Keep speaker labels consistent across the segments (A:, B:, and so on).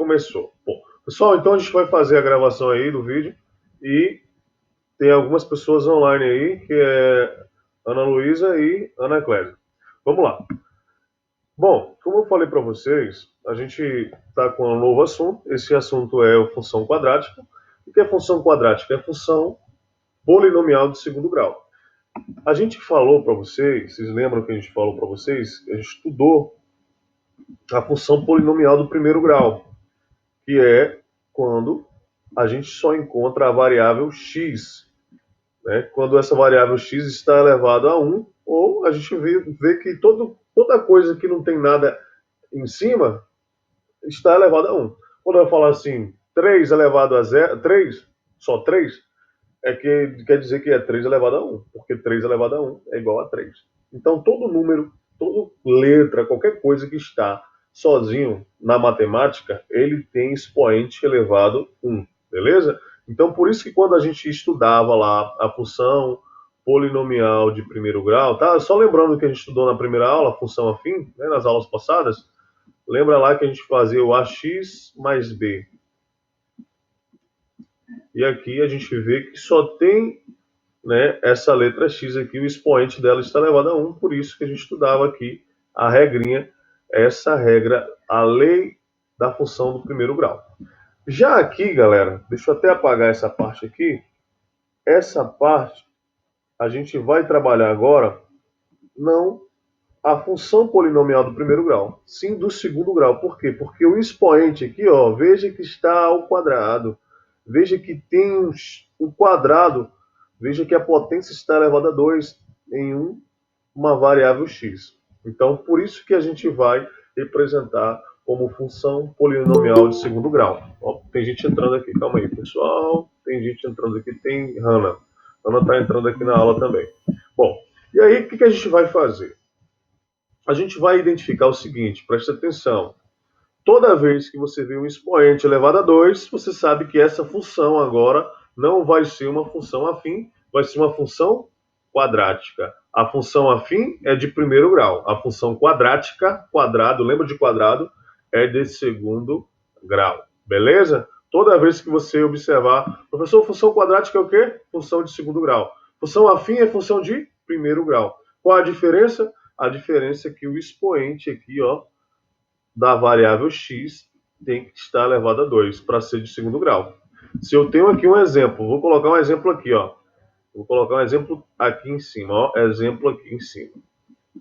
A: começou. Bom, pessoal, então a gente vai fazer a gravação aí do vídeo e tem algumas pessoas online aí, que é Ana Luísa e Ana Clésia. Vamos lá. Bom, como eu falei para vocês, a gente está com um novo assunto. Esse assunto é a função quadrática. O que é função quadrática? É função polinomial de segundo grau. A gente falou para vocês lembram que a gente falou para vocês? A gente estudou a função polinomial do primeiro grau, que é quando a gente só encontra a variável x, né? Quando essa variável x está elevada a 1, ou a gente vê que toda coisa que não tem nada em cima está elevada a 1. Quando eu falar assim, 3 elevado a 0, 3, só 3, é que quer dizer que é 3 elevado a 1, porque 3 elevado a 1 é igual a 3. Então, todo número, toda letra, qualquer coisa que está sozinho na matemática, ele tem expoente elevado a 1, beleza? Então, por isso que quando a gente estudava lá a função polinomial de primeiro grau, tá? Só lembrando que a gente estudou na primeira aula, a função afim, né, nas aulas passadas, lembra lá que a gente fazia o ax mais b. E aqui a gente vê que só tem, né, essa letra x aqui, o expoente dela está elevado a 1, por isso que a gente estudava aqui a regrinha, essa regra, a lei da função do primeiro grau. Já aqui, galera, deixa eu até apagar essa parte aqui. Essa parte a gente vai trabalhar agora não a função polinomial do primeiro grau, sim do segundo grau. Por quê? Porque o expoente aqui, ó, veja que está ao quadrado. Veja que tem um quadrado. Veja que a potência está elevada a 2 em uma variável x. Então, por isso que a gente vai representar como função polinomial de segundo grau. Ó, tem gente entrando aqui. Calma aí, pessoal. Tem gente entrando aqui. Tem Hanna. Hanna está entrando aqui na aula também. Bom, e aí o que a gente vai fazer? A gente vai identificar o seguinte, preste atenção. Toda vez que você vê um expoente elevado a 2, você sabe que essa função agora não vai ser uma função afim, vai ser uma função quadrática. A função afim é de primeiro grau. A função quadrática, quadrado, lembra de quadrado, é de segundo grau. Beleza? Toda vez que você observar, professor, função quadrática é o quê? Função de segundo grau. Função afim é função de primeiro grau. Qual a diferença? A diferença é que o expoente aqui, ó, da variável x tem que estar elevado a 2 para ser de segundo grau. Se eu tenho aqui um exemplo, vou colocar um exemplo aqui, ó. Vou colocar um exemplo aqui em cima, ó. Exemplo aqui em cima.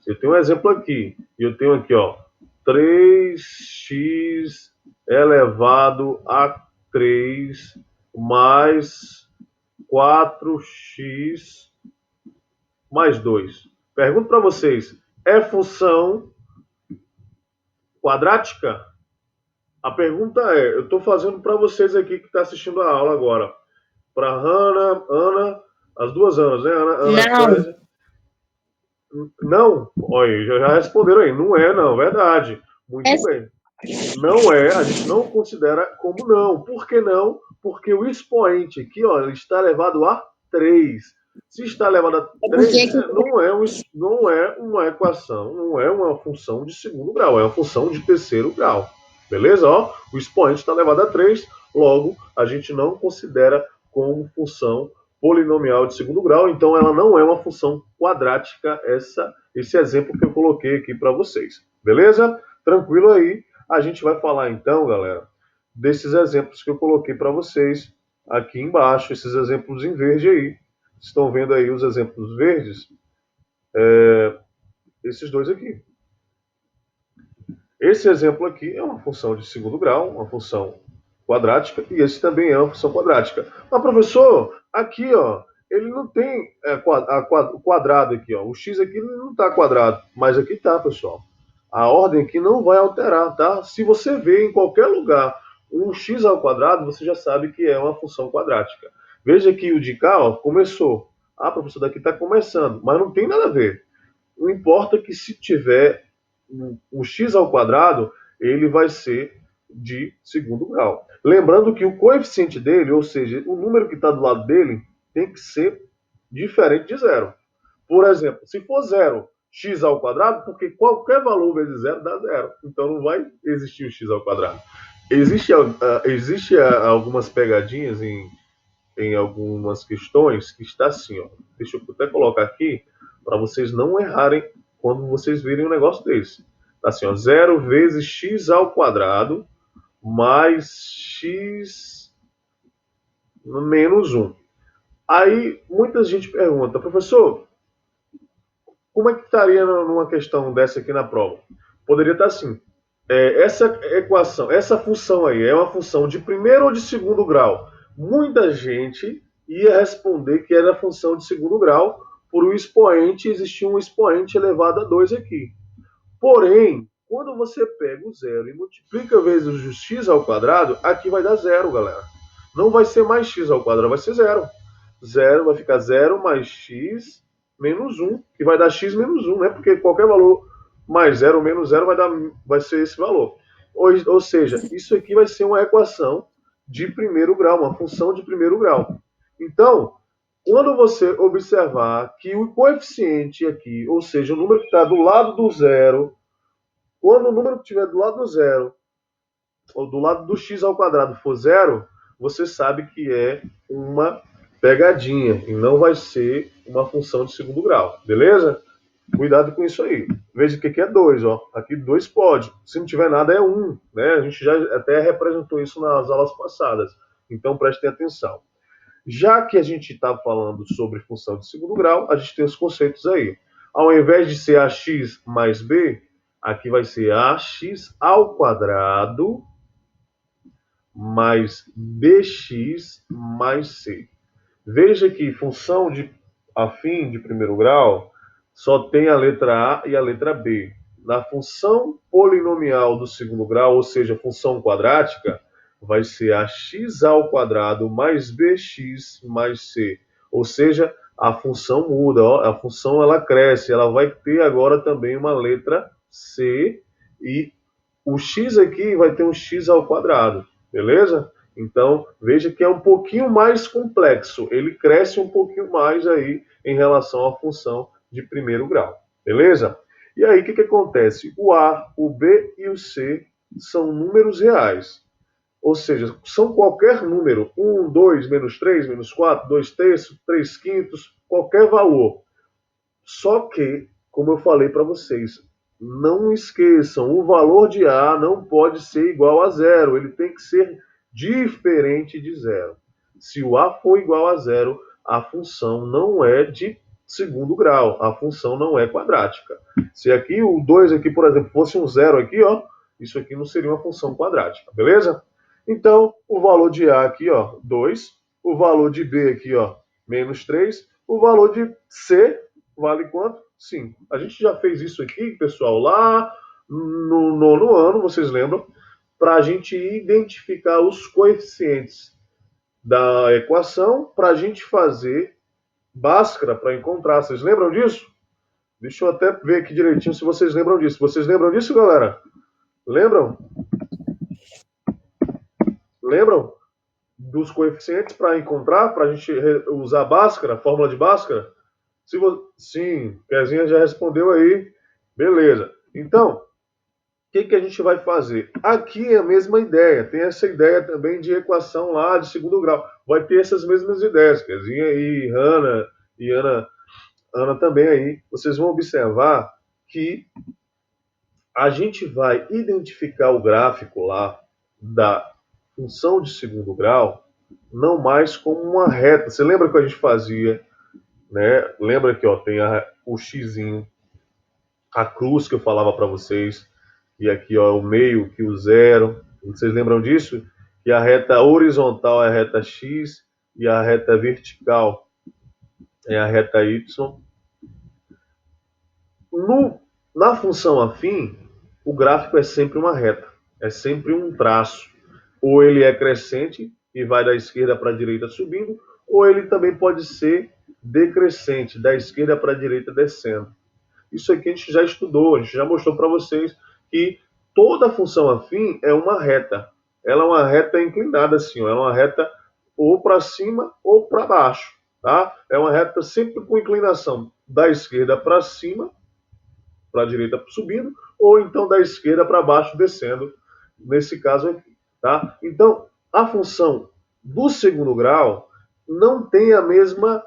A: Se eu tenho um exemplo aqui, e eu tenho aqui, ó, 3x elevado a 3 mais 4x mais 2. Pergunto para vocês, é função quadrática? A pergunta é, eu estou fazendo para vocês aqui que está assistindo a aula agora. Para Ana, as duas Anas, né? Ana Clésia. Não? Olha, já responderam aí. Não é, não. Verdade. Muito bem. Não é, a gente não considera como não. Por que não? Porque o expoente aqui, ó, ele está elevado a 3. Se está elevado a 3, não é uma equação, não é uma função de segundo grau, é uma função de terceiro grau. Beleza? Ó, o expoente está elevado a 3, logo a gente não considera como função polinomial de segundo grau, então ela não é uma função quadrática, esse exemplo que eu coloquei aqui para vocês. Beleza? Tranquilo aí. A gente vai falar então, galera, desses exemplos que eu coloquei para vocês aqui embaixo, esses exemplos em verde aí. Estão vendo aí os exemplos verdes? Esses dois aqui. Esse exemplo aqui é uma função de segundo grau, uma função quadrática, e esse também é uma função quadrática. Mas, professor, aqui, ó, ele não tem o quadrado aqui, ó. O x aqui não está quadrado, mas aqui está, pessoal. A ordem aqui não vai alterar, tá? Se você vê em qualquer lugar um x ao quadrado, você já sabe que é uma função quadrática. Veja que o de cá, ó, começou. Ah, professor, daqui está começando, mas não tem nada a ver. Não importa que se tiver o x ao quadrado, ele vai ser de segundo grau. Lembrando que o coeficiente dele, ou seja, o número que está do lado dele, tem que ser diferente de zero. Por exemplo, se for zero, x ao quadrado, porque qualquer valor vezes zero dá zero. Então não vai existir o x ao quadrado. existe algumas pegadinhas em algumas questões que está assim, ó. Deixa eu até colocar aqui para vocês não errarem quando vocês virem um negócio desse. Tá assim, ó, 0 vezes x ao quadrado mais x menos um. Aí muita gente pergunta, professor, como é que estaria numa questão dessa aqui na prova? Poderia estar assim. Essa equação, essa função aí, é uma função de primeiro ou de segundo grau? Muita gente ia responder que era função de segundo grau, por o expoente, existia um expoente elevado a 2 aqui. Porém, quando você pega o zero e multiplica vezes o x ao quadrado, aqui vai dar zero, galera. Não vai ser mais x ao quadrado, vai ser zero. Zero vai ficar zero mais x menos um, que vai dar x menos um, né? Porque qualquer valor mais zero ou menos zero vai ser esse valor. Ou seja, isso aqui vai ser uma equação de primeiro grau, uma função de primeiro grau. Então, quando você observar que o coeficiente aqui, ou seja, o número que está do lado do zero, quando o número que estiver do lado do zero, ou do lado do x ao quadrado for zero, você sabe que é uma pegadinha e não vai ser uma função de segundo grau, beleza? Cuidado com isso aí. Veja que aqui é 2, ó. Aqui 2 pode. Se não tiver nada é 1, né? A gente já até representou isso nas aulas passadas. Então prestem atenção. Já que a gente está falando sobre função de segundo grau, a gente tem os conceitos aí. Ao invés de ser ax mais b, aqui vai ser ax ao quadrado mais bx mais c. Veja que função de afim de primeiro grau só tem a letra A e a letra B. Na função polinomial do segundo grau, ou seja, função quadrática, vai ser ax ao quadrado mais bx mais c. Ou seja, a função muda, ó, a função ela cresce, ela vai ter agora também uma letra c e o x aqui vai ter um x ao quadrado, beleza? Então, veja que é um pouquinho mais complexo. Ele cresce um pouquinho mais aí em relação à função de primeiro grau, beleza? E aí, o que acontece? O A, o B e o C são números reais. Ou seja, são qualquer número. 1, 2, menos 3, menos 4, 2 terços, 3 quintos, qualquer valor. Só que, como eu falei para vocês, não esqueçam, o valor de A não pode ser igual a zero, ele tem que ser diferente de zero. Se o A for igual a zero, a função não é de segundo grau, a função não é quadrática. Se aqui o 2 aqui, por exemplo, fosse um zero aqui, ó, isso aqui não seria uma função quadrática, beleza? Então, o valor de A aqui, ó, 2, o valor de B aqui, ó, menos 3, o valor de C vale quanto? 5. A gente já fez isso aqui, pessoal, lá no nono ano, vocês lembram? Para a gente identificar os coeficientes da equação, para a gente fazer Bhaskara para encontrar. Vocês lembram disso? Deixa eu até ver aqui direitinho se vocês lembram disso. Vocês lembram disso, galera? Lembram? Lembram dos coeficientes para encontrar, para a gente usar Bhaskara, fórmula de Bhaskara? Sim, Kezinha já respondeu aí. Beleza. Então, o que a gente vai fazer? Aqui é a mesma ideia. Tem essa ideia também de equação lá de segundo grau. Vai ter essas mesmas ideias. Kezinha aí, Hanna e Ana também aí. Vocês vão observar que a gente vai identificar o gráfico lá da função de segundo grau não mais como uma reta. Você lembra que a gente fazia, né? Lembra que ó, tem o xizinho, a cruz que eu falava para vocês, e aqui ó, o meio, que o zero. Vocês lembram disso? Que a reta horizontal é a reta x e a reta vertical é a reta y. No, na função afim, o gráfico é sempre uma reta, é sempre um traço. Ou ele é crescente e vai da esquerda para a direita subindo, ou ele também pode ser decrescente, da esquerda para a direita descendo. Isso aqui a gente já estudou, a gente já mostrou para vocês que toda função afim é uma reta. Ela é uma reta inclinada assim, ó, é uma reta ou para cima ou para baixo, tá? É uma reta sempre com inclinação da esquerda para cima, para a direita subindo, ou então da esquerda para baixo descendo, nesse caso aqui. Tá? Então, a função do segundo grau não tem mesmo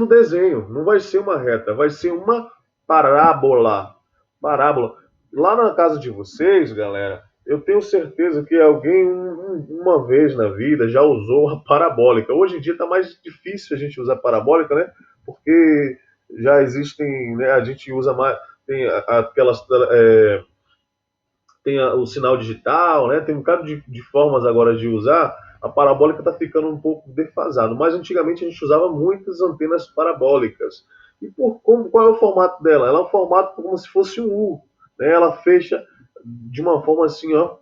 A: desenho. Não vai ser uma reta, vai ser uma parábola. Parábola. Lá na casa de vocês, galera, eu tenho certeza que alguém uma vez na vida já usou a parabólica. Hoje em dia está mais difícil a gente usar parabólica, né? Porque já existem, né? A gente usa mais, tem aquelas tem o sinal digital, né? Tem um bocado de formas agora de usar. A parabólica está ficando um pouco defasado, mas antigamente a gente usava muitas antenas parabólicas. E qual é o formato dela? Ela é um formato como se fosse um U, né? Ela fecha de uma forma assim, ó,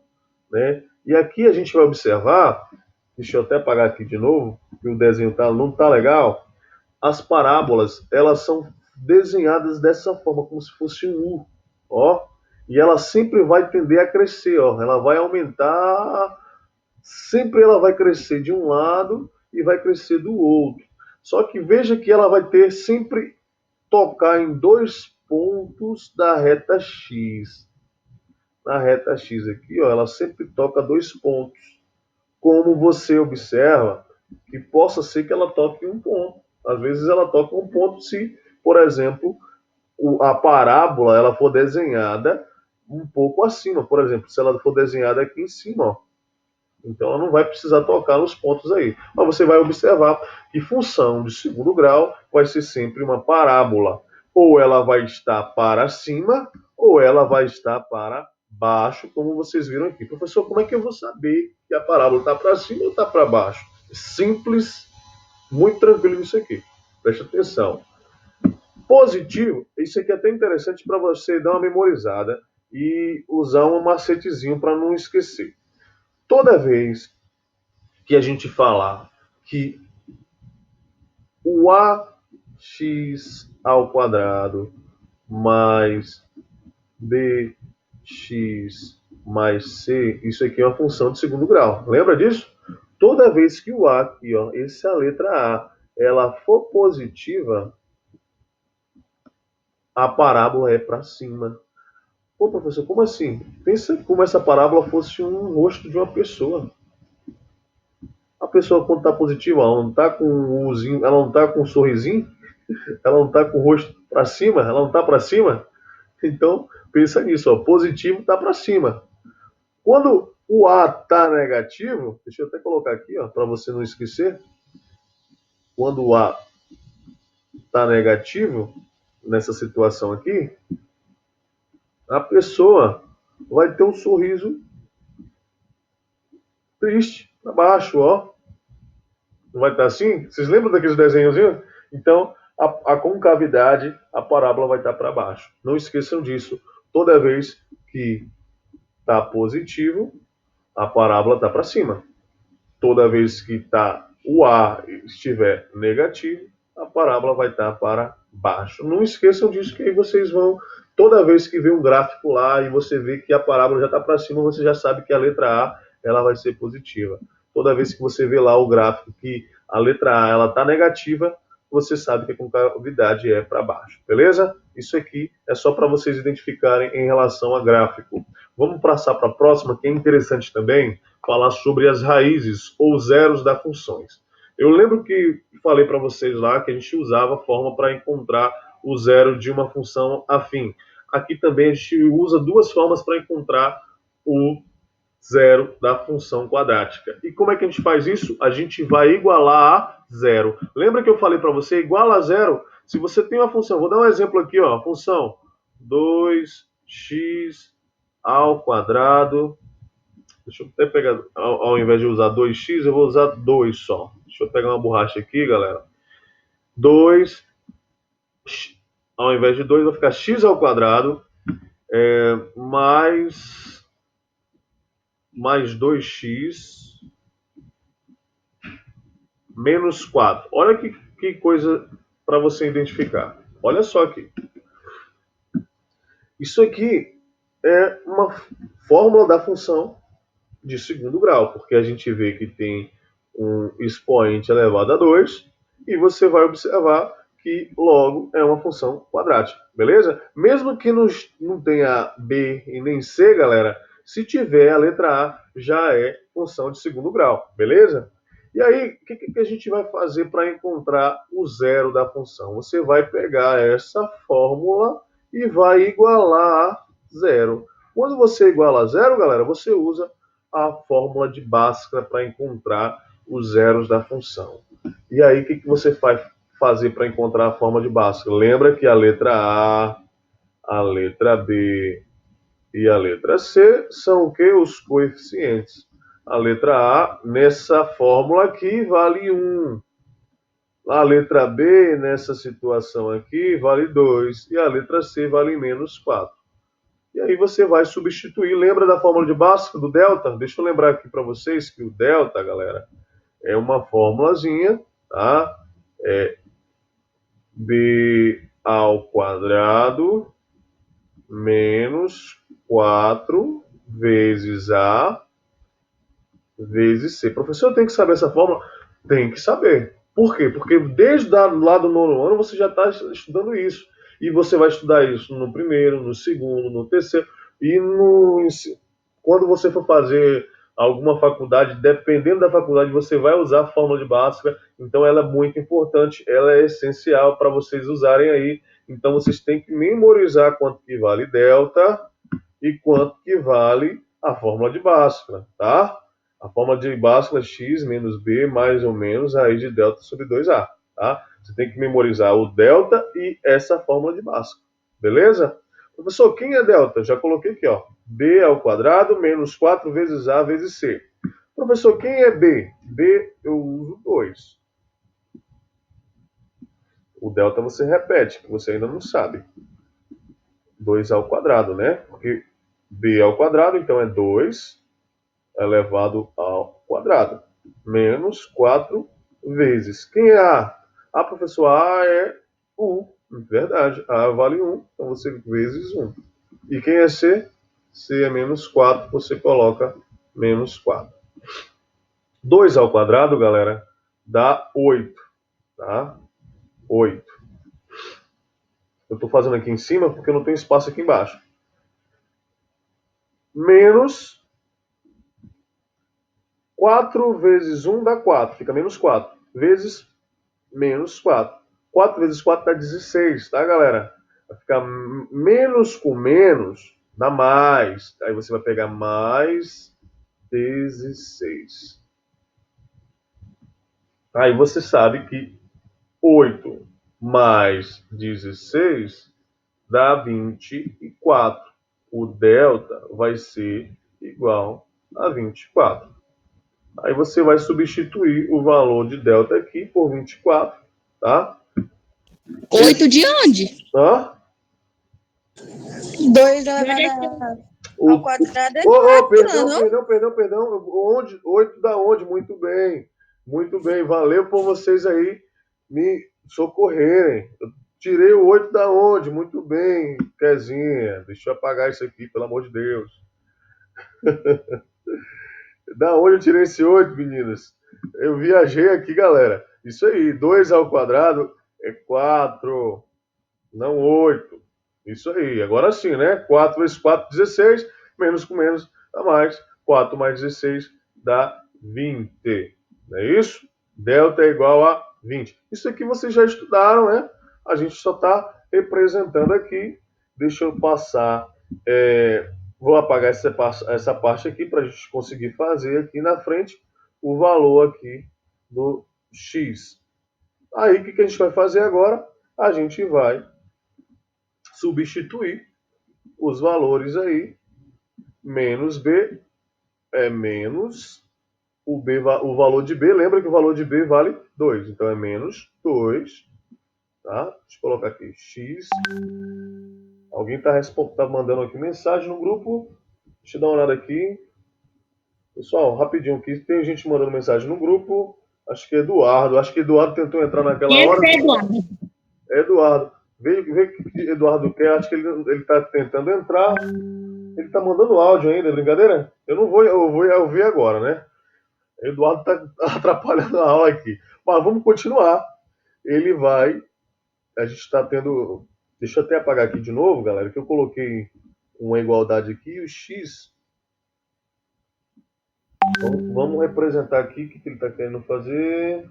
A: né? E aqui a gente vai observar, deixa eu até apagar aqui de novo, que o desenho não tá legal. As parábolas, elas são desenhadas dessa forma, como se fosse um U, ó. E ela sempre vai tender a crescer, ó. Ela vai aumentar, sempre ela vai crescer de um lado e vai crescer do outro. Só que veja que ela vai ter sempre tocar em dois pontos da reta X. Na reta X aqui, ó, ela sempre toca dois pontos. Como você observa, que possa ser que ela toque um ponto. Às vezes ela toca um ponto se, por exemplo, a parábola ela for desenhada um pouco acima. Por exemplo, se ela for desenhada aqui em cima, ó. Então ela não vai precisar tocar nos pontos aí. Mas você vai observar que função de segundo grau vai ser sempre uma parábola. Ou ela vai estar para cima, ou ela vai estar para baixo, como vocês viram aqui. Professor, como é que eu vou saber que a parábola está para cima ou está para baixo? Simples, muito tranquilo isso aqui. Preste atenção. Positivo, isso aqui é até interessante para você dar uma memorizada e usar um macetezinho para não esquecer. Toda vez que a gente falar que o ax ao quadrado mais bx mais c, isso aqui é uma função de segundo grau. Lembra disso? Toda vez que o a aqui, ó, essa é a letra A, ela for positiva, a parábola é para cima. Pô, professor, como assim? Pensa como essa parábola fosse um rosto de uma pessoa. A pessoa, quando está positiva, ela não está com um uzinho, ela não está com um sorrisinho, ela não está com o rosto para cima, ela não está para cima. Então, pensa nisso, ó, positivo está para cima. Quando o A está negativo, deixa eu até colocar aqui, ó, para você não esquecer. Quando o A está negativo, nessa situação aqui, a pessoa vai ter um sorriso triste para baixo, ó. Não vai estar assim? Vocês lembram daqueles desenhozinhos? Então, a concavidade, a parábola vai estar para baixo. Não esqueçam disso. Toda vez que está positivo, a parábola está para cima. Toda vez que o A estiver negativo, a parábola vai estar para baixo. Não esqueçam disso, que aí vocês vão, toda vez que vê um gráfico lá e você vê que a parábola já está para cima, você já sabe que a letra A ela vai ser positiva. Toda vez que você vê lá o gráfico que a letra A ela está negativa, você sabe que a concavidade é para baixo, beleza? Isso aqui é só para vocês identificarem em relação a gráfico. Vamos passar para a próxima, que é interessante também, falar sobre as raízes ou zeros das funções. Eu lembro que falei para vocês lá que a gente usava a forma para encontrar o zero de uma função afim. Aqui também a gente usa duas formas para encontrar o zero da função quadrática. E como é que a gente faz isso? A gente vai igualar a zero. Lembra que eu falei para você, iguala a zero? Se você tem uma função, vou dar um exemplo aqui, ó, função 2x ao quadrado. Deixa eu até pegar, ao invés de usar 2x, eu vou usar 2 só. Deixa eu pegar uma borracha aqui, galera. 2, ao invés de 2, vai ficar x ao quadrado mais 2x menos 4. Olha que coisa para você identificar. Olha só aqui. Isso aqui é uma fórmula da função de segundo grau, porque a gente vê que tem um expoente elevado a 2 e você vai observar que logo é uma função quadrática, beleza? Mesmo que não tenha B e nem C, galera, Se tiver a letra A, já é função de segundo grau, beleza? E aí, o que a gente vai fazer para encontrar o zero da função? Você vai pegar essa fórmula e vai igualar a zero. Quando você iguala a zero, galera, você usa a fórmula de Bhaskara para encontrar os zeros da função. E aí, o que você vai fazer para encontrar a forma de Bhaskara? Lembra que a letra a letra B e a letra C são o que? Os coeficientes. A letra A, nessa fórmula aqui, vale 1. A letra B, nessa situação aqui, vale 2. E a letra C vale menos 4. E aí você vai substituir. Lembra da fórmula de Bhaskara, do delta? Deixa eu lembrar aqui para vocês que o delta, galera, é uma formulazinha, tá? É B ao quadrado menos 4 vezes A vezes C. Professor, tem que saber essa fórmula? Tem que saber. Por quê? Porque desde lá do nono ano você já está estudando isso. E você vai estudar isso no primeiro, no segundo, no terceiro. E quando você for fazer alguma faculdade, dependendo da faculdade, você vai usar a fórmula de Bhaskara. Então ela é muito importante, ela é essencial para vocês usarem aí. Então vocês têm que memorizar quanto que vale delta e quanto que vale a fórmula de Bhaskara, tá? A fórmula de Bhaskara é x menos b mais ou menos raiz de delta sobre 2a, tá? Você tem que memorizar o delta e essa fórmula de Bhaskara, beleza? Professor, quem é delta? Já coloquei aqui, ó. B ao quadrado menos 4 vezes a vezes c. Professor, quem é b? B eu uso 2. O delta você repete, que você ainda não sabe. 2 ao quadrado, né? Porque b ao quadrado, então é 2 elevado ao quadrado, menos 4 vezes. Quem é A? A, professor, A é 1. Verdade, A vale 1, então você vezes 1. E quem é C? C é menos 4, você coloca menos 4. 2 ao quadrado, galera, dá 8, tá? 8. Eu estou fazendo aqui em cima porque não tem espaço aqui embaixo. Menos 4 vezes 1 dá 4, fica menos 4. Vezes menos 4. 4 vezes 4 dá 16, tá, galera? Vai ficar menos com menos, dá mais. Aí você vai pegar mais 16. Aí você sabe que 8 mais 16 dá 24. O delta vai ser igual a 24. Aí você vai substituir o valor de delta aqui por 24, tá?
B: 8 de onde?
A: Hã?
B: 2 elevado ao quadrado é
A: Perdão,
B: 4, não?
A: perdão. Onde? 8 da onde? Muito bem. Muito bem. Valeu por vocês aí me socorrerem. Eu tirei o 8 da onde? Muito bem, Kezinha. Deixa eu apagar isso aqui, pelo amor de Deus. Da onde eu tirei esse 8, meninas? Eu viajei aqui, galera. Isso aí, 2 ao quadrado é 4, não 8. Isso aí, agora sim, né? 4 vezes 4, 16. Menos com menos dá mais. 4 mais 16 dá 20. Não é isso? Delta é igual a 20. Isso aqui vocês já estudaram, né? A gente só está representando aqui. Deixa eu passar. Vou apagar essa parte aqui para a gente conseguir fazer aqui na frente o valor aqui do x. Aí o que a gente vai fazer agora? A gente vai substituir os valores aí. Menos b é menos o valor de b. Lembra que o valor de b vale 2. Então é menos 2. Tá? Deixa eu colocar aqui x. Alguém está mandando aqui mensagem no grupo. Deixa eu dar uma olhada aqui. Pessoal, rapidinho aqui. Tem gente mandando mensagem no grupo. Acho que é Eduardo. Acho que Eduardo tentou entrar naquela hora.
B: Esse é Eduardo.
A: É Eduardo. Vê o que Eduardo quer. Acho que ele está tentando entrar. Ele está mandando áudio ainda, brincadeira? Eu não vou, eu vou ouvir agora, né? Eduardo está atrapalhando a aula aqui. Mas vamos continuar. Ele vai. A gente está tendo. Deixa eu até apagar aqui de novo, galera, que eu coloquei uma igualdade aqui e o x Vamos representar aqui o que ele está querendo fazer.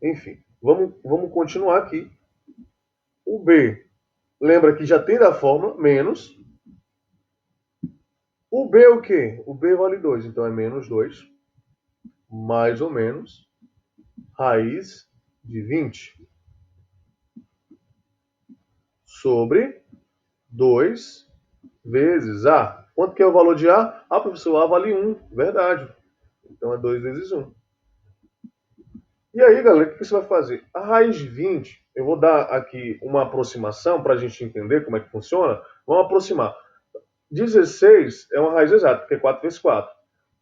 A: Enfim, vamos continuar aqui. O B, lembra que já tem da fórmula, menos. O B é o quê? O B vale 2, então é menos 2, mais ou menos, raiz de 20 sobre 2 vezes A. Quanto que é o valor de A? Ah, professor, A vale 1, verdade. Então é 2 vezes 1. E aí, galera, o que você vai fazer? A raiz de 20, eu vou dar aqui uma aproximação para a gente entender como é que funciona. Vamos aproximar. 16 é uma raiz exata, porque é 4 vezes 4.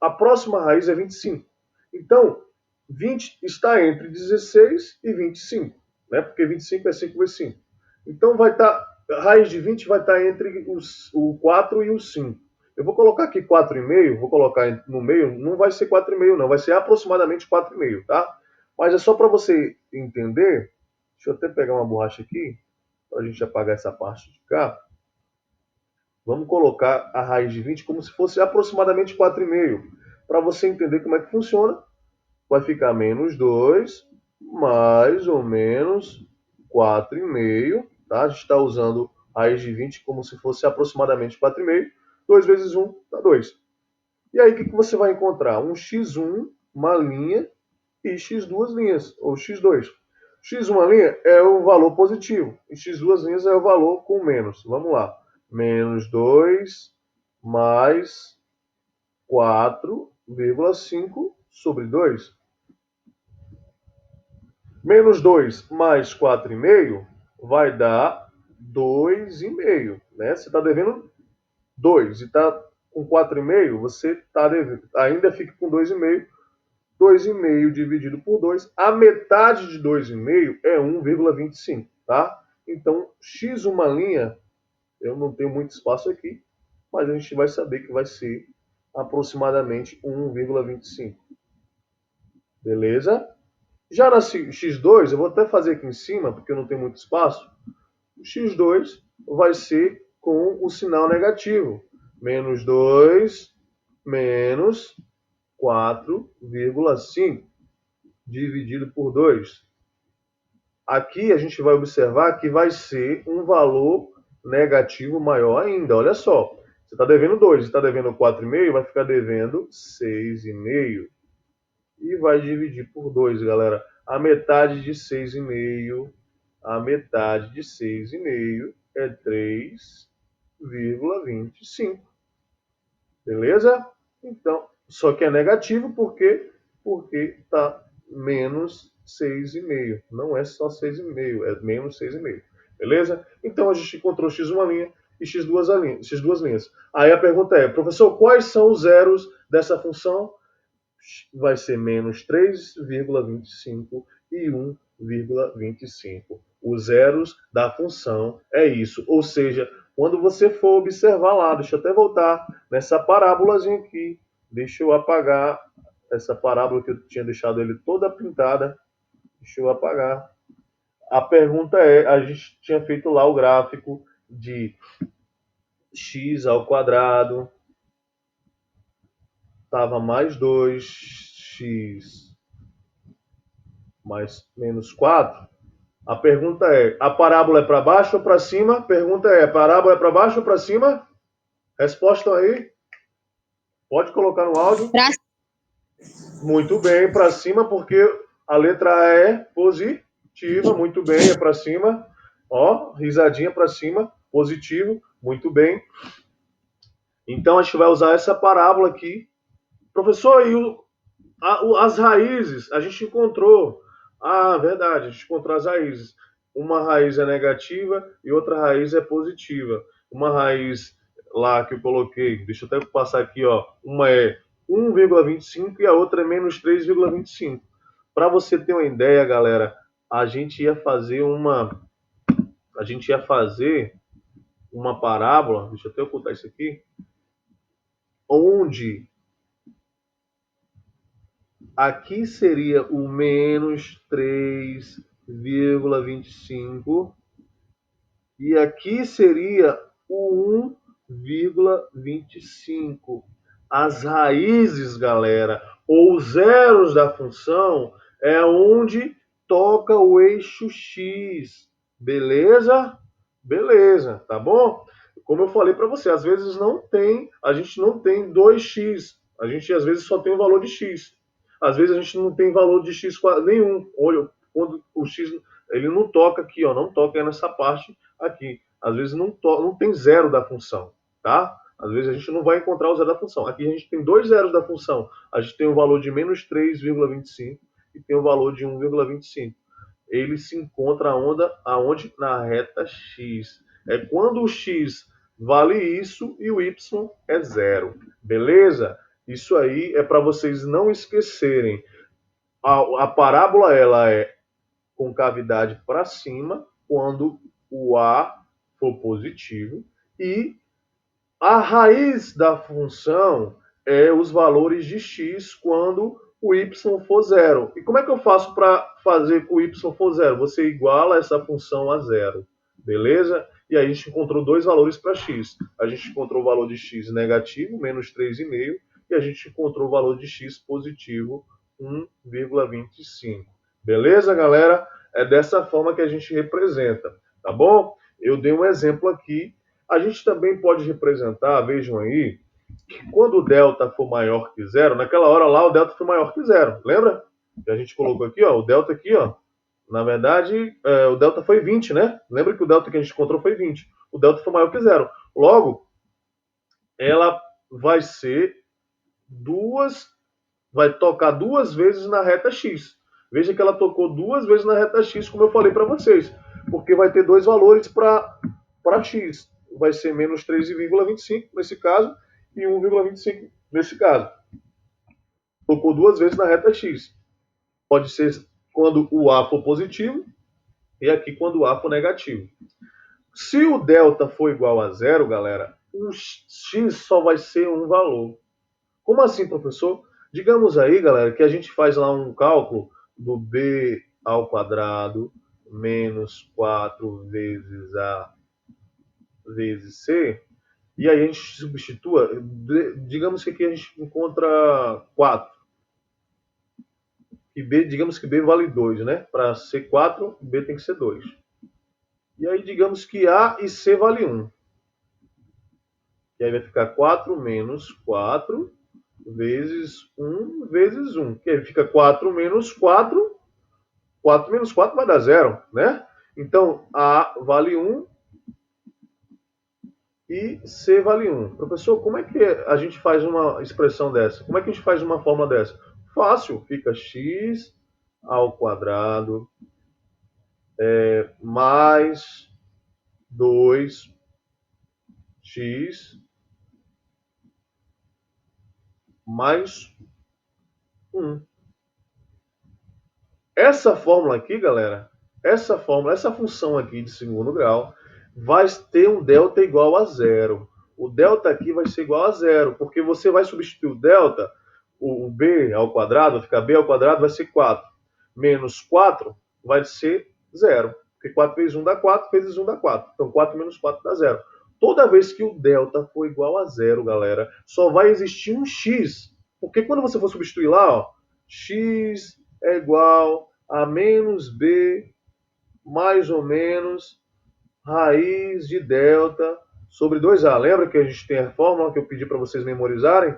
A: A próxima raiz é 25. Então, 20 está entre 16 e 25, né? Porque 25 é 5 vezes 5. Então, a raiz de 20 vai estar entre o 4 e o 5. Eu vou colocar aqui 4,5, vou colocar no meio, não vai ser 4,5 não, vai ser aproximadamente 4,5, tá? Mas é só para você entender. Deixa eu até pegar uma borracha aqui, para a gente apagar essa parte de cá. Vamos colocar a raiz de 20 como se fosse aproximadamente 4,5. Para você entender como é que funciona, vai ficar menos 2, mais ou menos 4,5. Tá? A gente está usando raiz de 20 como se fosse aproximadamente 4,5. 2 vezes 1 dá 2. E aí o que você vai encontrar? Um x1, uma linha, e x2 linhas, ou x2. X1 linha é o valor positivo, e x2 linhas é o valor com menos. Vamos lá. Menos 2 mais 4,5 sobre 2. Menos 2 mais 4,5 vai dar 2,5. Né? Você está devendo 2 e está com 4,5, você tá devendo, ainda fica com 2,5. 2,5 dividido por 2, a metade de 2,5 é 1,25, tá? Então, x uma linha, eu não tenho muito espaço aqui, mas a gente vai saber que vai ser aproximadamente 1,25. Beleza? Já na x2, eu vou até fazer aqui em cima, porque eu não tenho muito espaço. O x2 vai ser com o sinal negativo. Menos 2 menos 4,5 dividido por 2. Aqui a gente vai observar que vai ser um valor negativo maior ainda. Olha só, você está devendo 2, está devendo 4,5, vai ficar devendo 6,5. E vai dividir por 2, galera. A metade de 6,5, a metade de 6,5 é 3,25. Beleza? Então, só que é negativo porque está menos 6,5. Não é só 6,5, é menos 6,5. Beleza? Então a gente encontrou x1 linha e x2 linhas. Aí a pergunta é, professor, quais são os zeros dessa função? Vai ser menos 3,25 e 1,25. Os zeros da função é isso. Ou seja, quando você for observar lá, deixa eu até voltar nessa parábolazinha aqui. Deixa eu apagar essa parábola que eu tinha deixado ele toda pintada. Deixa eu apagar. A pergunta é, a gente tinha feito lá o gráfico de x ao quadrado, estava mais 2x mais menos 4. A pergunta é, a parábola é para baixo ou para cima? Pergunta é, a parábola é para baixo ou para cima? Resposta aí. Pode colocar no áudio. Muito bem, para cima, porque a letra A é positiva. Muito bem, é para cima. Ó, risadinha para cima. Positivo. Muito bem. Então a gente vai usar essa parábola aqui. Professor, e as raízes? A gente encontrou. Ah, verdade, a gente encontrou as raízes. Uma raiz é negativa e outra raiz é positiva. Uma raiz lá que eu coloquei, deixa eu até passar aqui, ó. Uma é 1,25 e a outra é menos 3,25. Para você ter uma ideia, galera, a gente ia fazer uma parábola, deixa eu até ocultar isso aqui, onde aqui seria o menos 3,25 e aqui seria o 1,25. as raízes, galera, ou os zeros da função, é onde toca o eixo X. Beleza? Beleza, tá bom? Como eu falei para você, às vezes a gente não tem 2x. A gente às vezes só tem o valor de x. Às vezes a gente não tem valor de x nenhum. Olha, quando o x ele não toca aqui, ó, não toca nessa parte aqui. Às vezes não tem zero da função, tá? Às vezes a gente não vai encontrar o zero da função. Aqui a gente tem dois zeros da função. A gente tem o valor de menos 3,25 e tem o valor de 1,25. Ele se encontra aonde? Na reta x. É quando o x vale isso e o y é zero. Beleza? Isso aí é para vocês não esquecerem. A parábola ela é com cavidade para cima quando o a for positivo e a raiz da função é os valores de x quando o y for zero. E como é que eu faço para fazer que o y for zero? Você iguala essa função a zero, beleza? E aí a gente encontrou dois valores para x. A gente encontrou o valor de x negativo, menos 3,5, e a gente encontrou o valor de x positivo, 1,25. Beleza, galera? É dessa forma que a gente representa, tá bom? Eu dei um exemplo aqui. A gente também pode representar, vejam aí, que quando o delta for maior que zero, naquela hora lá o delta foi maior que zero. Lembra? Que a gente colocou aqui, ó, o delta aqui, ó. Na verdade, o delta foi 20, né? Lembra que o delta que a gente encontrou foi 20. O delta foi maior que zero. Logo, ela vai ser vai tocar duas vezes na reta x. Veja que ela tocou duas vezes na reta x, como eu falei para vocês, porque vai ter dois valores para x. Vai ser menos 3,25 nesse caso e 1,25 nesse caso. Tocou duas vezes na reta x. Pode ser quando o a for positivo e aqui quando o a for negativo. Se o delta for igual a zero, galera, o x só vai ser um valor. Como assim, professor? Digamos aí, galera, que a gente faz lá um cálculo do b ao quadrado menos 4 vezes a vezes c, e aí a gente substitua, digamos que aqui a gente encontra 4, e b, digamos que b vale 2, né? Para ser 4, b tem que ser 2. E aí digamos que a e c vale 1. E aí vai ficar 4 menos 4 vezes 1 vezes 1. Que aí fica 4 menos 4. 4 menos 4 vai dar 0, né? Então, A vale 1 e C vale 1. Professor, como é que a gente faz uma expressão dessa? Como é que a gente faz uma forma dessa? Fácil, fica x ao quadrado mais 2x mais 1. Essa fórmula aqui, galera, essa função aqui de segundo grau vai ter um delta igual a zero. O delta aqui vai ser igual a zero, porque você vai substituir o delta, o b ao quadrado, vai ficar b ao quadrado, vai ser 4. Menos 4 vai ser zero. Porque 4 vezes 1 dá 4, vezes 1 dá 4. Então 4 menos 4 dá zero. Toda vez que o delta for igual a zero, galera, só vai existir um x. Porque quando você for substituir lá, ó, x é igual a menos b mais ou menos raiz de delta sobre 2a. Lembra que a gente tem a fórmula que eu pedi para vocês memorizarem?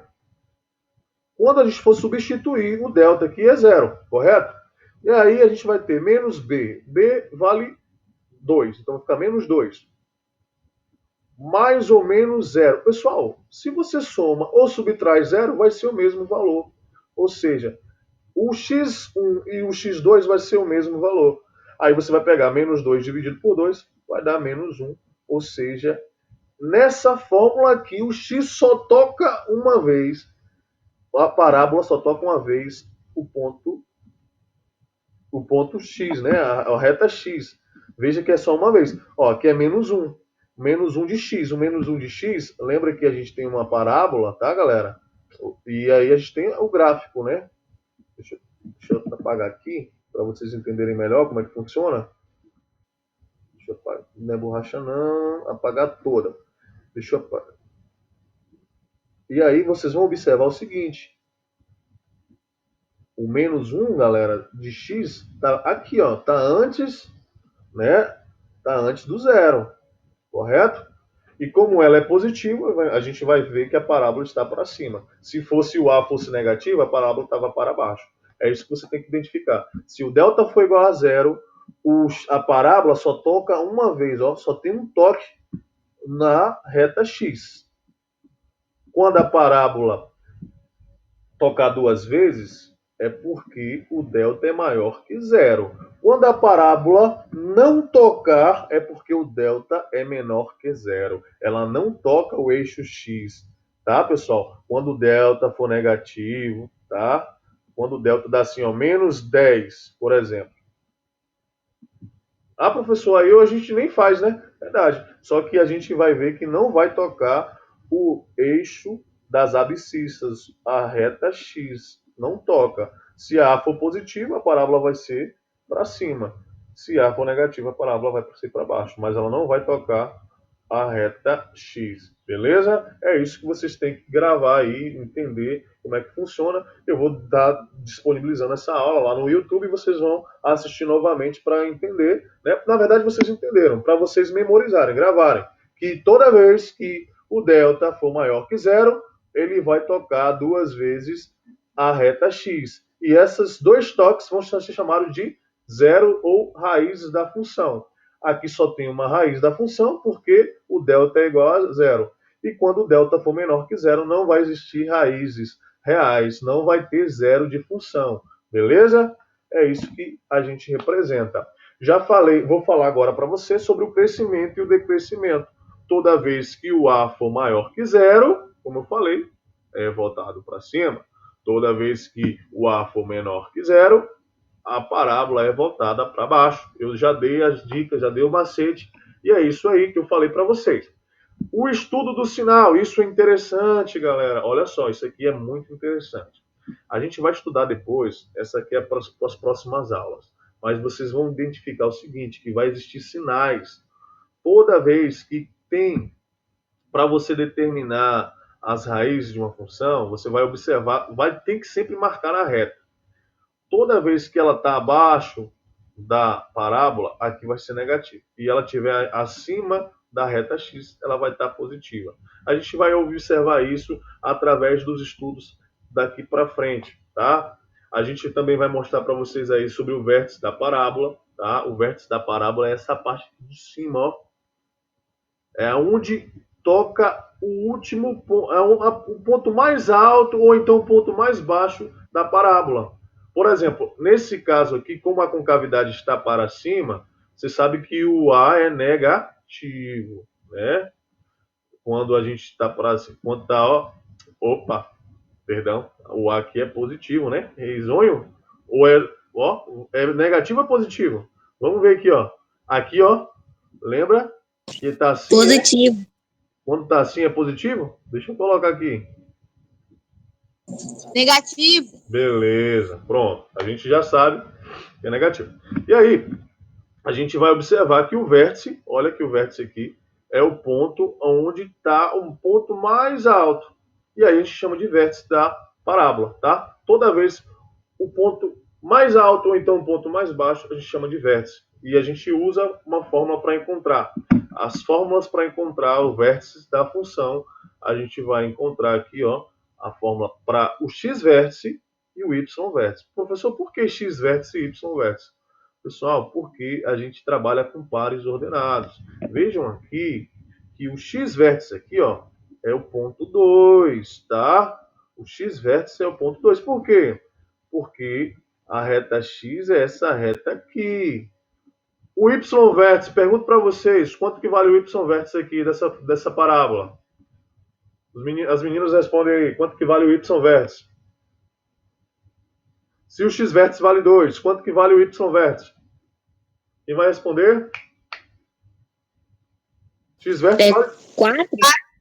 A: Quando a gente for substituir, o delta aqui é zero, correto? E aí a gente vai ter menos b. b vale 2, então vai ficar menos 2. Mais ou menos zero. Pessoal, se você soma ou subtrai zero, vai ser o mesmo valor. Ou seja, o x1 e o x2 vai ser o mesmo valor. Aí você vai pegar menos 2 dividido por 2, vai dar menos 1. Ou seja, nessa fórmula aqui, o x só toca uma vez. A parábola só toca uma vez o ponto x, né? A reta x. Veja que é só uma vez. Ó, aqui é menos 1. Menos 1 de x. O menos 1 de x, lembra que a gente tem uma parábola, tá, galera? E aí a gente tem o gráfico, né? Deixa eu apagar aqui, para vocês entenderem melhor como é que funciona. Deixa eu apagar. Não é borracha não, apagar toda. Deixa eu apagar. E aí vocês vão observar o seguinte. O menos 1, galera, de x, tá aqui, ó. Tá antes, né? Tá antes do zero. Correto? E como ela é positiva, a gente vai ver que a parábola está para cima. Se fosse o A fosse negativo, a parábola estava para baixo. É isso que você tem que identificar. Se o delta for igual a zero, a parábola só toca uma vez, ó, só tem um toque na reta x. Quando a parábola tocar duas vezes, é porque o delta é maior que zero. Quando a parábola não tocar, é porque o delta é menor que zero. Ela não toca o eixo x, tá, pessoal? Quando o delta for negativo, tá? Quando o delta dá assim, ó, menos 10, por exemplo. Ah, professor, aí a gente nem faz, né? Verdade. Só que a gente vai ver que não vai tocar o eixo das abscissas, a reta x. Não toca. Se A for positiva, a parábola vai ser para cima. Se A for negativa, a parábola vai ser para baixo. Mas ela não vai tocar a reta x, beleza? É isso que vocês têm que gravar aí, entender como é que funciona. Eu vou estar disponibilizando essa aula lá no YouTube e vocês vão assistir novamente para entender, né? Na verdade, vocês entenderam, para vocês memorizarem, gravarem, que toda vez que o delta for maior que zero, ele vai tocar duas vezes a reta x. E esses dois toques vão ser chamados de zero ou raízes da função. Aqui só tem uma raiz da função, porque o delta é igual a zero. E quando o delta for menor que zero, não vai existir raízes reais, não vai ter zero de função. Beleza? É isso que a gente representa. Já falei, vou falar agora para você sobre o crescimento e o decrescimento. Toda vez que o A for maior que zero, como eu falei, é voltado para cima. Toda vez que o A for menor que zero, a parábola é voltada para baixo. Eu já dei as dicas, já dei o macete, e é isso aí que eu falei para vocês. O estudo do sinal, isso é interessante, galera. Olha só, isso aqui é muito interessante. A gente vai estudar depois, essa aqui é para as próximas aulas. Mas vocês vão identificar o seguinte, que vai existir sinais. Toda vez que tem, para você determinar as raízes de uma função, você vai observar, vai ter que sempre marcar a reta. Toda vez que ela está abaixo da parábola, aqui vai ser negativo. E ela estiver acima da reta x, ela vai estar positiva. A gente vai observar isso através dos estudos daqui para frente, tá? A gente também vai mostrar para vocês aí sobre o vértice da parábola, tá? O vértice da parábola é essa parte de cima, ó. É onde toca o último ponto, o ponto mais alto ou então o ponto mais baixo da parábola. Por exemplo, nesse caso aqui, como a concavidade está para cima, você sabe que o A é negativo, né? Quando a gente está para cima, quando está, ó, opa, perdão, o A aqui é positivo, né? Risonho? Ou é, ó, é negativo ou positivo? Vamos ver aqui, ó. Aqui, ó, lembra que está assim,
B: positivo.
A: Quando está assim é positivo? Deixa eu colocar aqui.
B: Negativo.
A: Beleza, pronto. A gente já sabe que é negativo. E aí, a gente vai observar que o vértice, olha que o vértice aqui, é o ponto onde está um ponto mais alto. E aí a gente chama de vértice da parábola, tá? Toda vez o ponto mais alto ou então o ponto mais baixo a gente chama de vértice. E a gente usa uma fórmula para encontrar. As fórmulas para encontrar o vértice da função, a gente vai encontrar aqui, ó, a fórmula para o x-vértice e o y-vértice. Professor, por que x-vértice e y-vértice? Pessoal, porque a gente trabalha com pares ordenados. Vejam aqui que o x-vértice aqui, ó, é o ponto 2, tá? O x-vértice é o ponto 2. Por quê? Porque a reta x é essa reta aqui. O y-vértice, pergunto para vocês, quanto que vale o y-vértice aqui dessa parábola? As meninas respondem aí, quanto que vale o y-vértice? Se o x-vértice vale 2, quanto que vale o y-vértice? Quem vai responder? X-vértice vale
B: 4.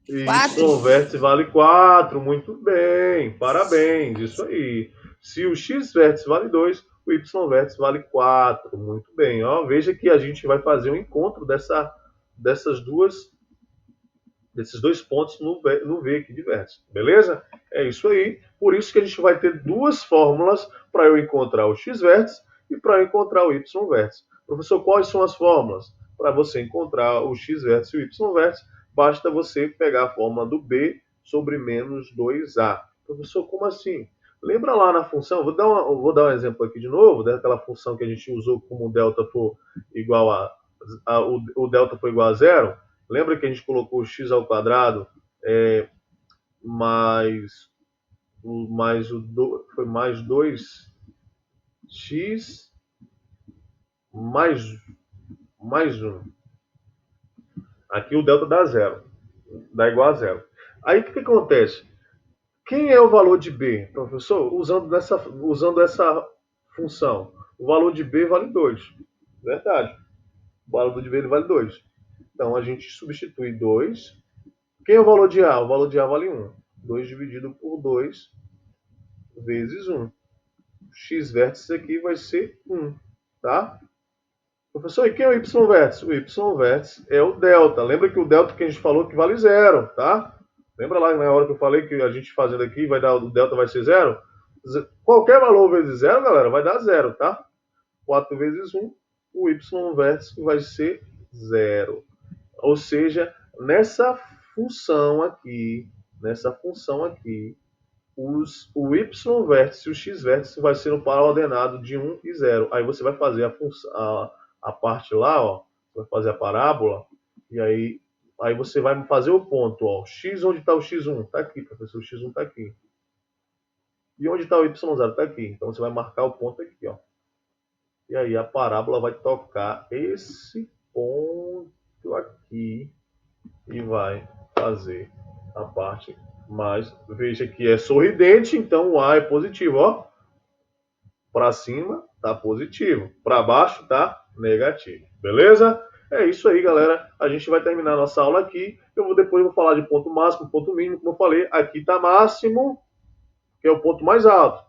A: Y-vértice vale 4. Muito bem, parabéns, isso aí. Se o x-vértice vale 2, o y-vértice vale 4. Muito bem, ó. Veja que a gente vai fazer um encontro dessas duas desses dois pontos no V aqui de vértice, beleza? É isso aí. Por isso que a gente vai ter duas fórmulas para eu encontrar o x vértice e para eu encontrar o y vértice. Professor, quais são as fórmulas? Para você encontrar o x vértice e o y vértice, basta você pegar a fórmula do b sobre menos 2a. Professor, como assim? Lembra lá na função, vou dar um exemplo aqui de novo, daquela função que a gente usou como o delta for igual o delta for igual a zero. Lembra que a gente colocou x ao quadrado mais foi mais 2x mais, mais 1. Aqui o delta dá zero, dá igual a zero. Aí o que acontece? Quem é o valor de b, professor? Usando essa função. O valor de b vale 2. Verdade. O valor de b vale 2. Então a gente substitui 2. Quem é o valor de a? O valor de a vale 1. 2 dividido por 2 vezes 1. X vértice aqui vai ser 1, tá? Professor, e quem é o y vértice? O y vértice é o delta. Lembra que o delta que a gente falou que vale 0, tá? Lembra lá na hora que eu falei que a gente fazendo aqui o delta vai ser 0? Qualquer valor vezes 0, galera, vai dar 0, tá? 4 vezes 1, o y vértice vai ser 0. Ou seja, nessa função aqui, o y vértice e o x vértice vai ser no par ordenado de 1 e 0. Aí você vai fazer a parte lá, ó, vai fazer a parábola, e aí você vai fazer o ponto, ó. X, onde está o x1? Está aqui, professor, o x1 está aqui. E onde está o y0? Está aqui. Então você vai marcar o ponto aqui, ó. E aí a parábola vai tocar esse ponto aqui e vai fazer a parte mais. Veja que é sorridente, então o A é positivo, ó. Para cima tá positivo, para baixo tá negativo. Beleza? É isso aí, galera. A gente vai terminar nossa aula aqui. Depois vou falar de ponto máximo, ponto mínimo, como eu falei. Aqui tá máximo, que é o ponto mais alto.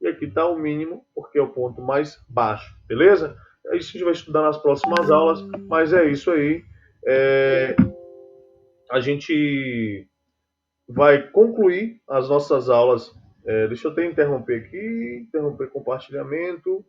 A: E aqui tá o mínimo, porque é o ponto mais baixo. Beleza? É isso que a gente vai estudar nas próximas aulas. Mas é isso aí. A gente vai concluir as nossas aulas. Deixa eu até interromper aqui, interromper compartilhamento.